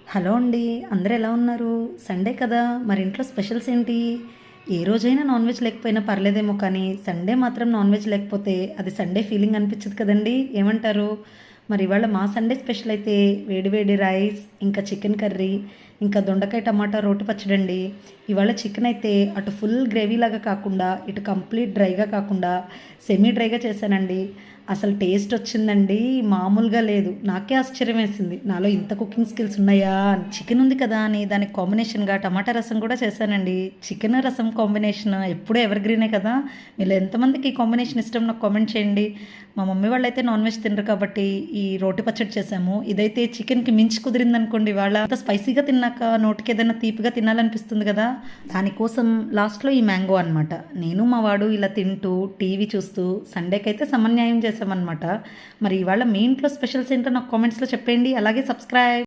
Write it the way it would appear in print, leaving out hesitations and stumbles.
Hello అండి. అందరూ ఎలా ఉన్నారు? సండే కదా! మరి ఇంట్లో స్పెషల్స్ ఏంటి? ఏ రోజైనా నాన్ వెజ్ లేకపోయినా పర్లేదేమో కానీ, సండే మాత్రం నాన్ వెజ్ లేకపోతే అది సండే ఫీలింగ్ అనిపించదు కదండీ! ఏమంటారు? మరి ఇవాళ మా సండే స్పెషల్ అయితే వేడి వేడి రైస్, ఇంకా చికెన్ కర్రీ, ఇంకా దొండకాయ టమాటా రోటి పచ్చడండి. ఇవాళ చికెన్ అయితే అటు ఫుల్ గ్రేవీలాగా కాకుండా, ఇటు కంప్లీట్ డ్రైగా కాకుండా సెమీ డ్రైగా చేశానండి. అసలు టేస్ట్ వచ్చిందండి మామూలుగా లేదు. నాకే ఆశ్చర్యం వేసింది. నాలో ఇంత కుకింగ్ స్కిల్స్ ఉన్నాయా అని. చికెన్ ఉంది కదా అని దానికి కాంబినేషన్‌గా టమాటా రసం కూడా చేశానండి. చికెన్, రసం కాంబినేషన్ ఎప్పుడూ ఎవర్ గ్రీనే కదా! మీలో ఎంతమందికి ఈ కాంబినేషన్ ఇష్టం నాకు కామెంట్ చేయండి. మా మమ్మీ వాళ్ళైతే నాన్ వెజ్ తినరు కాబట్టి ఈ రోటి పచ్చడి చేశాము. ఇదైతే చికెన్‌కి మించి కుదిరిందనుకోండి ఇవాళ. అంత స్పైసీగా తిన్నాక నోటికి ఏదైనా తీపిగా తినాలనిపిస్తుంది కదా! దానికోసం లాస్ట్‌లో ఈ మ్యాంగో అనమాట. నేను మా వాడు ఇలా తింటూ టీవీ చూస్తూ సండేకైతే సమన్యాయం చేశామన్నమాట. మరి ఇవాళ మీ ఇంట్లో స్పెషల్స్ ఏంటో నాకు కామెంట్స్‌లో చెప్పేయండి. అలాగే సబ్స్క్రైబ్.